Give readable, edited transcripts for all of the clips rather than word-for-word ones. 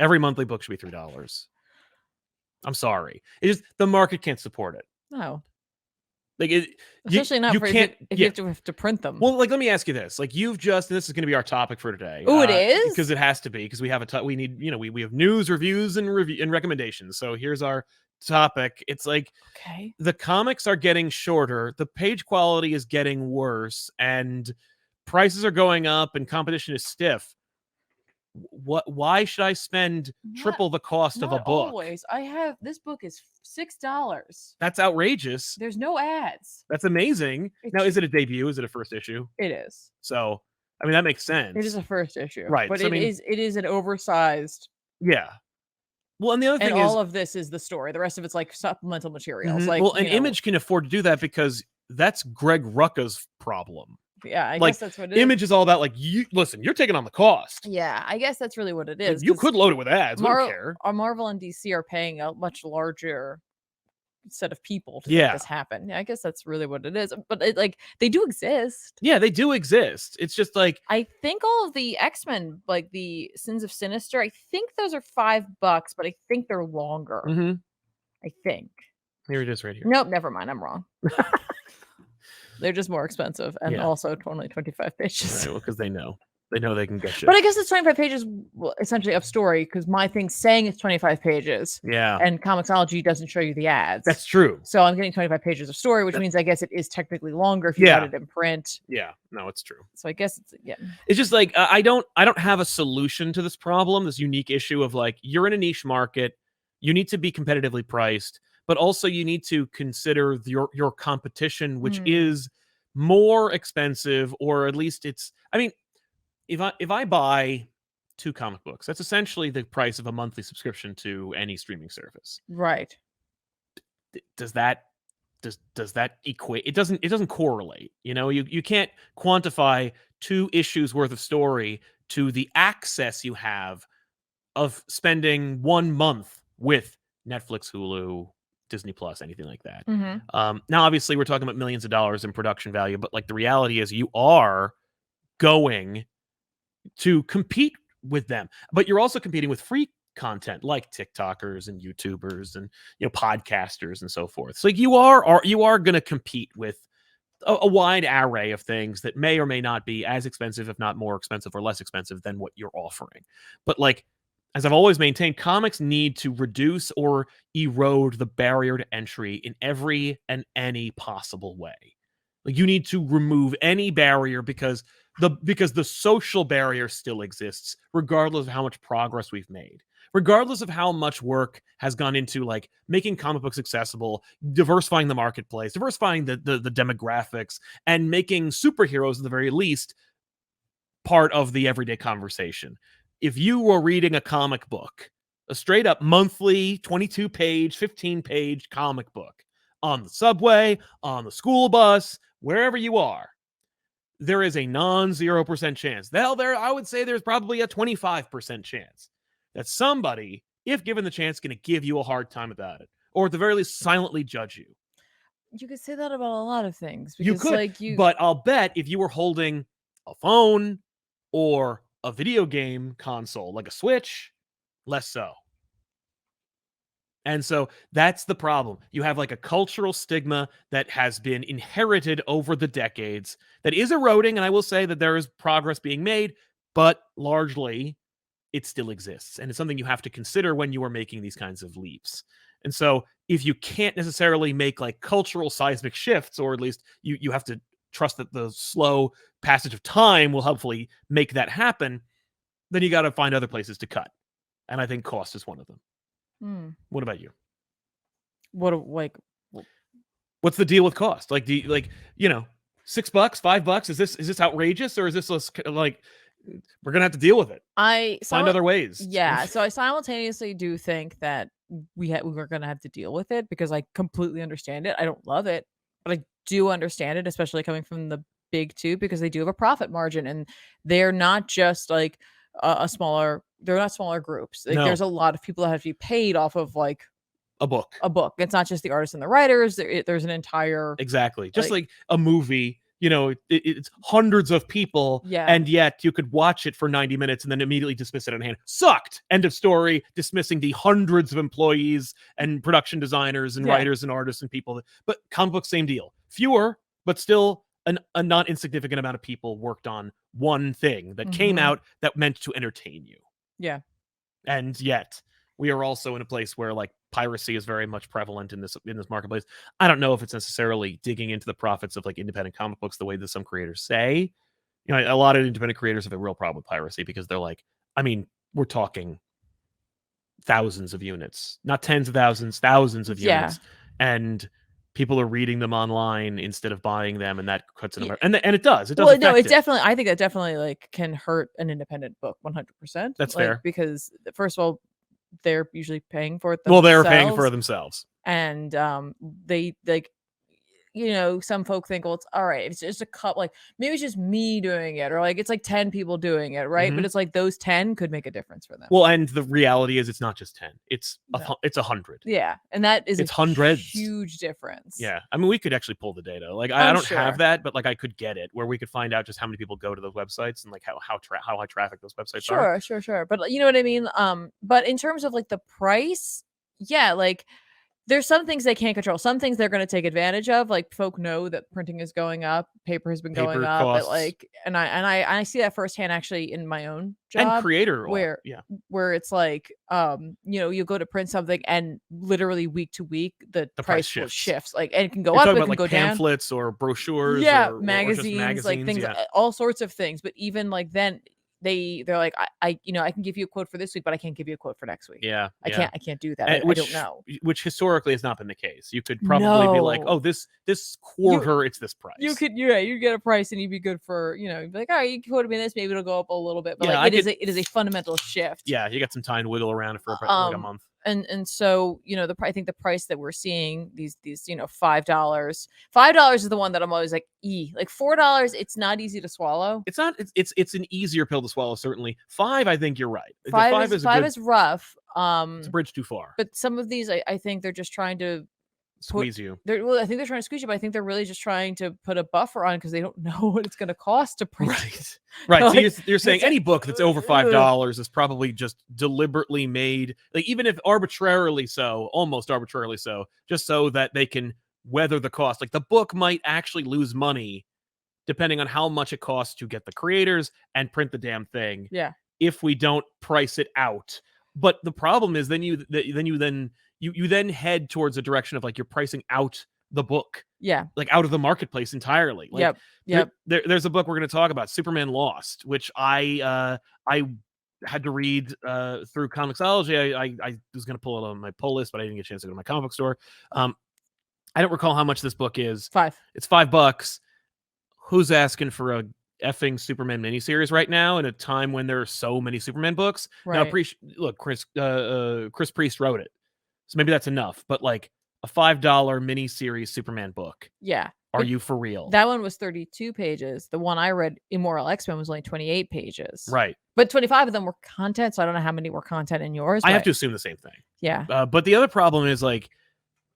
Every monthly book should be $3. I'm sorry. It's just the market can't support it. No. Like it, Especially not you for can't. if you have to print them. Well, like let me ask you this: like you've just, and this is going to be our topic for today. Oh, it is, because it has to be, because we have we need, we have news, reviews, and recommendations. So here's our topic. It's like, okay, the comics are getting shorter, the page quality is getting worse, and prices are going up, and competition is stiff. Why should I spend triple the cost of a book? Always. This book is $6. That's outrageous. There's no ads. That's amazing. Now, is it a debut? Is it a first issue? It is. So, I mean, that makes sense. It is a first issue, right? But so, it is an oversized. Yeah. Well, and the other thing is, all of this is the story. The rest of it's like supplemental materials. Like, well, an Image can afford to do that because that's Greg Rucka's problem. Yeah, I guess that's what it is. Image is all about, like, listen, you're taking on the cost. Yeah, I guess that's really what it is. Like, you could load it with ads. We don't care. Marvel and DC are paying a much larger set of people to make this happen. Yeah, I guess that's really what it is. But they do exist. Yeah, they do exist. It's just like, I think all of the X-Men, like the Sins of Sinister, I think those are $5, but I think they're longer. I think. Here it is right here. Nope, never mind. I'm wrong. They're just more expensive and also only 25 pages. Right, well, because they know they can get shit. But I guess it's 25 pages essentially of story, because my thing's saying it's 25 pages. Yeah. And Comixology doesn't show you the ads. That's true. So I'm getting 25 pages of story, which means I guess it is technically longer if you got it in print. Yeah. No, it's true. So I guess it's just like, I don't have a solution to this problem, this unique issue of like, you're in a niche market, you need to be competitively priced, but also you need to consider your competition, which is more expensive, or at least it's, I mean, if I buy 2 comic books, that's essentially the price of a monthly subscription to any streaming service. Right. Does that equate? It doesn't correlate. You can't quantify 2 issues worth of story to the access you have of spending 1 month with Netflix, Hulu, Disney Plus, anything like that. Now, obviously, we're talking about millions of dollars in production value, but like the reality is, you are going to compete with them, but you're also competing with free content like TikTokers and YouTubers and podcasters and so forth. So like you are going to compete with a wide array of things that may or may not be as expensive, if not more expensive or less expensive than what you're offering. But like, as I've always maintained, comics need to reduce or erode the barrier to entry in every and any possible way. Like, you need to remove any barrier because the social barrier still exists, regardless of how much progress we've made, regardless of how much work has gone into like making comic books accessible, diversifying the marketplace, diversifying the demographics, and making superheroes at the very least part of the everyday conversation. If you were reading a comic book, a straight up monthly 22-page, 15-page comic book on the subway, on the school bus, wherever you are, there is a non-0% chance. I would say there's probably a 25% chance that somebody, if given the chance, is going to give you a hard time about it, or at the very least silently judge you. You could say that about a lot of things. Because, you could, but I'll bet if you were holding a phone or a video game console like a Switch, less so. And so that's the problem. You have like a cultural stigma that has been inherited over the decades that is eroding. And I will say that there is progress being made, but largely it still exists. And it's something you have to consider when you are making these kinds of leaps. And so if you can't necessarily make like cultural seismic shifts, or at least you have to trust that the slow passage of time will hopefully make that happen, then you got to find other places to cut. And I think cost is one of them. What about you? What's the deal with cost? Like, $6, $5? Is this outrageous, or is this like we're gonna have to deal with it? Find other ways. Yeah. So I simultaneously do think that we're gonna have to deal with it, because I completely understand it. I don't love it, but I do understand it, especially coming from the big 2, because they do have a profit margin, and they're not just like they're not smaller groups. Like, there's a lot of people that have to be paid off of like a book. It's not just the artists and the writers. There's an entire just like a movie. it's hundreds of people, Yeah. and yet you could watch it for 90 minutes and then immediately dismiss it in hand. Sucked. End of story. Dismissing the hundreds of employees and production designers and Yeah. writers and artists and people. But comic books, same deal. Fewer, but still a not insignificant amount of people worked on one thing that came out that meant to entertain you. Yeah. And yet we are also in a place where like piracy is very much prevalent in this marketplace. I don't know if it's necessarily digging into the profits of like independent comic books the way that some creators say. A lot of independent creators have a real problem with piracy because they're like, I mean, we're talking thousands of units, not tens of thousands of units, and people are reading them online instead of buying them, and that cuts in. And it does. It does. Well, no, affect it definitely. I think that definitely like can hurt an independent book 100%. That's fair, because first of all, they're usually paying for it Well, themselves. they're paying for it themselves. And they like, some folk think, well, it's all right. It's just a couple, like maybe it's just me doing it, or like it's like 10 people doing it, right? But it's like those 10 could make a difference for them. Well, and the reality is, it's not just 10; it's 100. Yeah, and that is it's a hundreds. Huge difference. Yeah, I mean, we could actually pull the data. Like, I don't have that, but like I could get it where we could find out just how many people go to those websites and like how high traffic those websites are. Sure. But you know what I mean. But in terms of like the price, yeah, like. There's some things they can't control. Some things they're going to take advantage of. Like folk know that printing is going up, paper has been going up, but like, and I see that firsthand actually in my own job and creator where it's like, you go to print something and literally week to week the price shifts. Like, and it can go up, it can go down. Pamphlets or brochures, or magazines, like things, all sorts of things. But even like then. They're like, I can give you a quote for this week, but I can't give you a quote for next week. Yeah, I can't do that. I don't know. Which historically has not been the case. You could probably be like, oh, this quarter it's this price. You get a price and you'd be good for be like, all right, you quoted me this, maybe it'll go up a little bit, but it is a fundamental shift. Yeah, you got some time to wiggle around for like a month. And so I think the price that we're seeing these $5 is the one that I'm always like like $4 it's not easy to swallow. It's not. It's an easier pill to swallow, certainly. $5, I think you're right. $5 is rough. It's a bridge too far. But some of these I think they're just trying to squeeze you. I think they're trying to squeeze you, but I think they're really just trying to put a buffer on because they don't know what it's going to cost to print. Right. Like, so you're saying any book that's over $5 is probably just deliberately made, like even if almost arbitrarily so, just so that they can weather the cost. Like the book might actually lose money depending on how much it costs to get the creators and print the damn thing. Yeah. If we don't price it out. But the problem is then you then head towards a direction of like you're pricing out the book. Yeah. Like out of the marketplace entirely. Like, Yep. There's a book we're going to talk about, Superman Lost, which I had to read through Comixology. I was going to pull it on my pull list, but I didn't get a chance to go to my comic book store. I don't recall how much this book is. $5. It's $5. Who's asking for a effing Superman miniseries right now in a time when there are so many Superman books? Right. Now, look, Chris Priest wrote it. So maybe that's enough. But like a $5 miniseries Superman book. Yeah. Are you for real? That one was 32 pages. The one I read, Immoral X-Men, was only 28 pages. Right. But 25 of them were content, so I don't know how many were content in yours. I have to assume the same thing. Yeah. But the other problem is like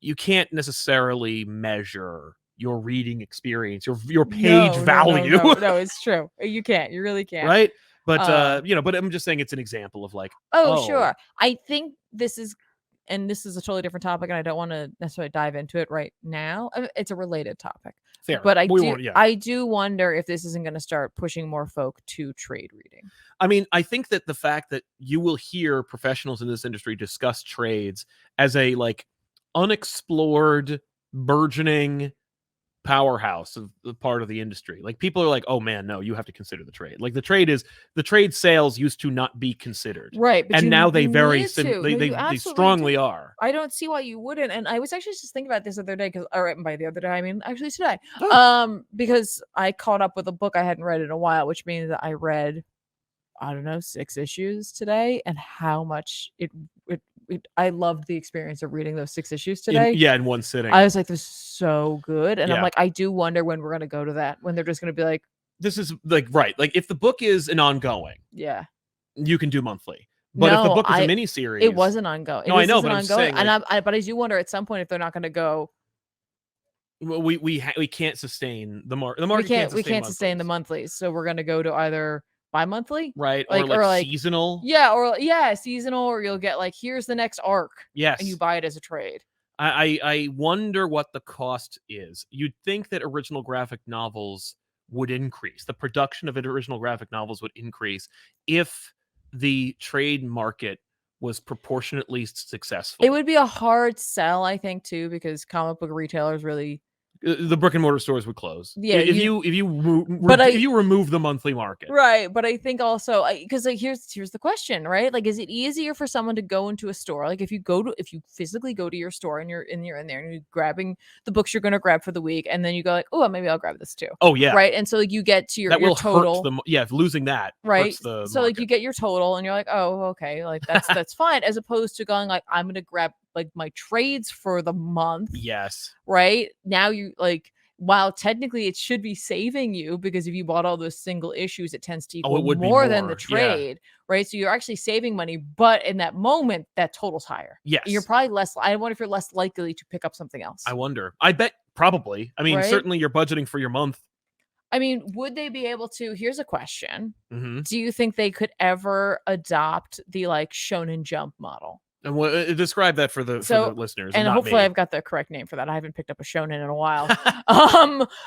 you can't necessarily measure your reading experience, your page value. No, it's true. You can't. You really can't. Right? But but I'm just saying it's an example of like sure. I think this is a totally different topic, and I don't want to necessarily dive into it right now. It's a related topic. Fair. But I do wonder if this isn't going to start pushing more folk to trade reading. I mean, I think that the fact that you will hear professionals in this industry discuss trades as a like unexplored, burgeoning powerhouse of the part of the industry. Like people are like, oh man, no, you have to consider the trade. Like the trade sales used to not be considered. Right. And now they they strongly are. I don't see why you wouldn't. And I was actually just thinking about this the other day by the other day, I mean, actually today, because I caught up with a book I hadn't read in a while, which means that I read, I don't know, 6 issues today, and how much I loved the experience of reading those 6 issues today. In one sitting. I was like, this is so good. And I'm like, I do wonder when we're going to go to that, when they're just going to be like, this is like, right. Like if the book is an ongoing, you can do monthly. But if the book is a miniseries, it wasn't ongoing. No, I know, but I'm saying, but I do wonder at some point if they're not going to go, Well, we can't sustain the market. The market We sustain can't sustain the monthlies, monthlies, so we're gonna go to either bi-monthly, right? Or or seasonal. yeah, or yeah, seasonal, or you'll get like, here's the next arc, and you Yes. buy it as a trade. I wonder what the cost is. You'd think that original graphic novels would increase. The production of original graphic novels would increase if the trade market was proportionately successful. It would be a hard sell, I think, too, because comic book retailers really The brick and mortar stores would close. Yeah, If you if you remove the monthly market. Right, but I think also, because like, here's the question, right? Like, is it easier for someone to go into a store? Like, if you physically go to your store and you're in there and you're grabbing the books you're gonna grab for the week, and then you go like, oh, maybe I'll grab this too. Oh yeah, Right, and so like you get to that your will total. hurt them. Yeah, losing that Right, hurts the so like you market. get your total, and you're like, oh, okay, like that's fine, as opposed to going like, I'm gonna grab like my trades for the month. Yes. Right now, you like, while technically it should be saving you, because if you bought all those single issues, it tends to Oh, equal it would be more than the more. Yeah. trade, right? So you're actually saving money, but in that moment, that total's higher. Yes. You're probably less. I wonder if you're less likely to pick up something else, I wonder. I bet probably. I mean, right? certainly you're budgeting for your month. I mean, would they be able to? Here's a question: Mm-hmm. Do you think they could ever adopt the like Shonen Jump model? And describe that for the listeners, and not hopefully me. I've got the correct name for that. I haven't picked up a shonen in a while.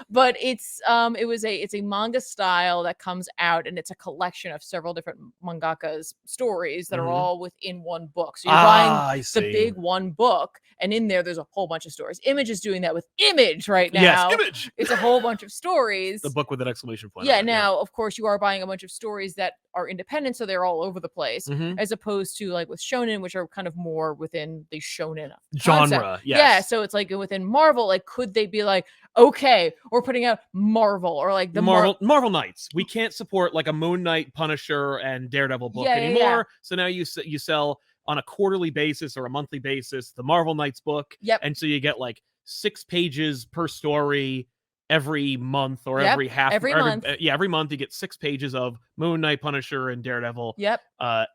But it's a manga style that comes out, and it's a collection of several different mangaka's stories that are all within one book. So you're buying the big one book, and in there there's a whole bunch of stories. Image is doing that with Image right now. Yes, Image. It's a whole bunch of stories. The book with an exclamation point. Yeah, now of course you are buying a bunch of stories that are independent, so they're all over the place, as opposed to like with shonen, which are kind of more within the shonen genre. Yes. Yeah, so it's like within Marvel, like could they be like, okay, we're putting out Marvel, or like the Marvel Knights? We can't support like a Moon Knight, Punisher, and Daredevil book anymore. Yeah. So now you sell on a quarterly basis or a monthly basis the Marvel Knights book. Yep. And so you get like 6 pages per story every month, or every month. Every month you get 6 pages of Moon Knight, Punisher, and Daredevil. Yep.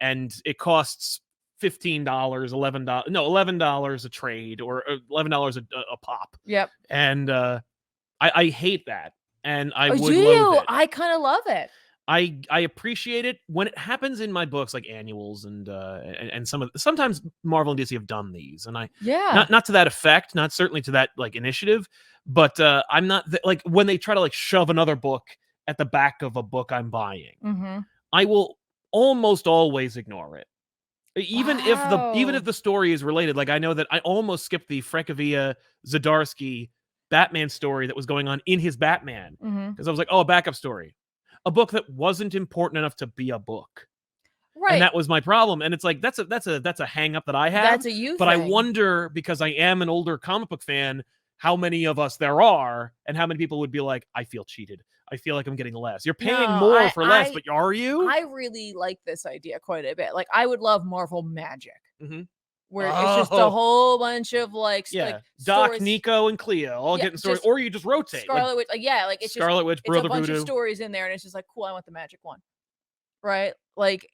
And it costs $15, $11 a trade, or $11 a pop. Yep. And I hate that, and I would do loathe you? it. I kind of love it. I appreciate it when it happens in my books, like annuals and sometimes Marvel and DC have done these, and not to that effect, not certainly to that like initiative, but I'm not like when they try to like shove another book at the back of a book I'm buying, I will almost always ignore it, even if the story is related. Like I know that I almost skipped the Francavilla Zdarsky Batman story that was going on in his Batman, because I was like, oh, a backup story. A book that wasn't important enough to be a book, right? And that was my problem. And it's like that's a hang up that I have. That's a you but thing. I wonder, because I am an older comic book fan, how many of us there are, and how many people would be like, I feel cheated. I feel like I'm getting less. You're paying more for less, but are you? I really like this idea quite a bit. Like I would love Marvel Magic. Where it's just a whole bunch of like Doc, stories. Nico, and Clea all getting stories, or you just rotate. Scarlet Witch, it's Scarlet Witch, it's a bunch of stories in there, and it's just like, cool, I want the Magic one, right? Like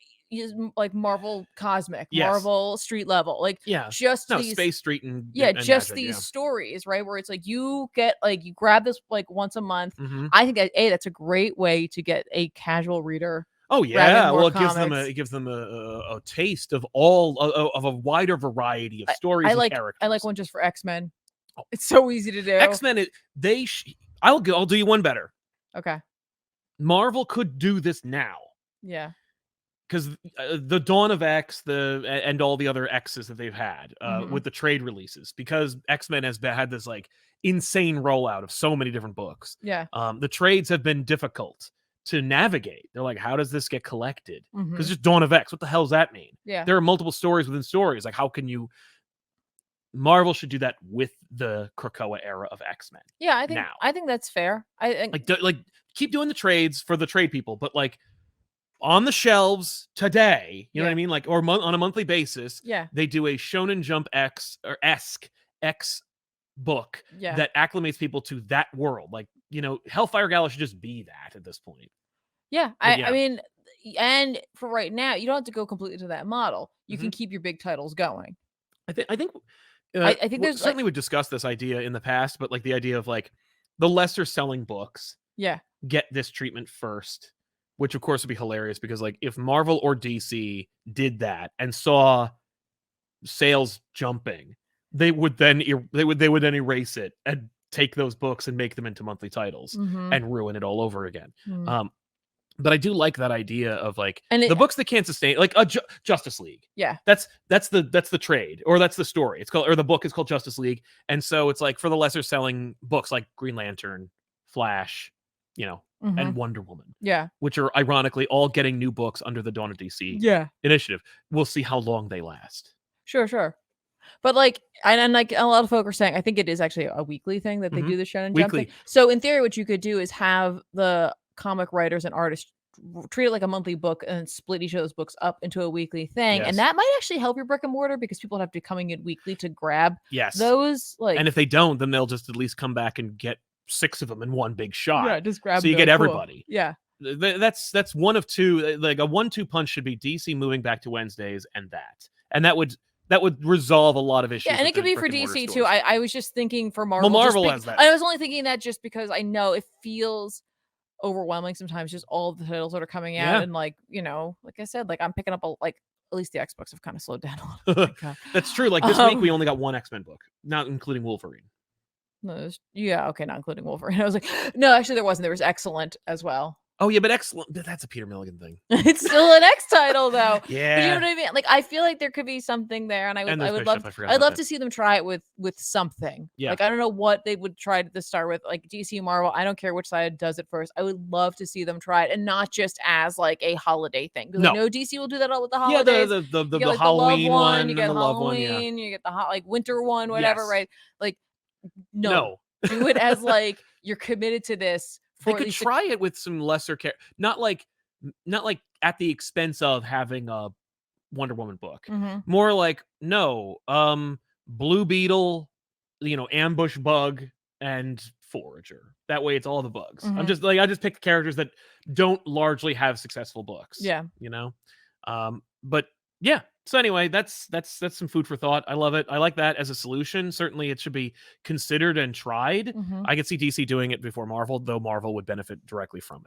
Marvel Cosmic, Marvel Street Level, just these Space Street and just Magic, these stories, right? Where it's like you grab this like once a month. I think that's a great way to get a casual reader. Oh yeah, well it gives them a taste of all of a wider variety of stories and characters. I like one just for X-Men. It's so easy to do. X-Men, I'll do you one better. Okay. Marvel could do this now. Yeah. Because the Dawn of X, and all the other X's that they've had with the trade releases, because X-Men has had this like insane rollout of so many different books. Yeah. The trades have been difficult to navigate. They're like, how does this get collected? Because just Dawn of X, what the hell does that mean? Yeah. There are multiple stories within stories. Like, how can you? Marvel should do that with the Krakoa era of X-Men. Yeah, I think that's fair. I think like keep doing the trades for the trade people, but like on the shelves today, you know what I mean? Like, or on a monthly basis, they do a Shonen Jump X or esque X book that acclimates people to that world. Like, Hellfire Gala should just be that at this point. Yeah, I mean, and for right now, you don't have to go completely to that model. You can keep your big titles going. I think I think there's certainly we've discussed this idea in the past, but like the idea of like the lesser selling books yeah. get this treatment first, which of course would be hilarious because like if Marvel or DC did that and saw sales jumping, they would then erase it and take those books and make them into monthly titles Mhm. and ruin it all over again. Mm. But I do like that idea of like And the books that can't sustain, like a Justice League. yeah. That's the trade, or that's the story. It's called, or the book is called Justice League, and so it's like for the lesser selling books like Green Lantern, Flash, you know, and Mhm. Wonder Woman, Yeah. which are ironically all getting new books under the Dawn of DC Yeah. initiative. We'll see how long they last. Sure. But like, and like a lot of folk are saying, I think it is actually a weekly thing that they Mhm. do the Shonen Jump thing. Weekly. So in theory, what you could do is have the comic writers and artists treat it like a monthly book and split each of those books up into a weekly thing, Yes. and that might actually help your brick and mortar because people have to be coming in weekly to grab Yes. those. Like, And if they don't, then they'll just at least come back and get 6 of them in one big shot. yeah, just grab. So you them. get Cool. everybody. Yeah. That's one of two. Like a 1-2 punch should be DC moving back to Wednesdays, and that would resolve a lot of issues. Yeah, and with it could the be for brick-and-mortar DC too. stores. I was just thinking for Marvel. Well, just Marvel has that. I was only thinking that just because I know it feels overwhelming sometimes, just all the titles that are coming out, Yeah. and like, you know, like I said, like I'm picking up like at least the X books have kind of slowed down a little. That's true. Like this week, we only got one X-Men book, not including Wolverine. No, yeah, okay, not including Wolverine. I was like, no, actually, there wasn't. There was Excellent as well. Oh yeah, but excellent. That's a Peter Milligan thing. It's still an X title though. Yeah. But you know what I mean? Like I feel like there could be something there, and I would Bishop, love I forgot I'd about love that. to see them try it with something. Yeah. Like I don't know what they would try to start with, like DC, Marvel. I don't care which side does it first. I would love to see them try it, and not just as like a holiday thing. Because I know DC will do that all with the holidays. Yeah, the You get, like, Halloween one, you get and the love one. Halloween, you get the like winter one, whatever, Yes. right? Like No. do it as like you're committed to this. They could try it with some lesser care, not like at the expense of having a Wonder Woman book. More like Blue Beetle, Ambush Bug, and Forager. That way, it's all the bugs. I'm just like I just pick the characters that don't largely have successful books. Yeah, but yeah. So anyway, that's some food for thought. I love it. I like that as a solution. Certainly, it should be considered and tried. I could see DC doing it before Marvel, though Marvel would benefit directly from it.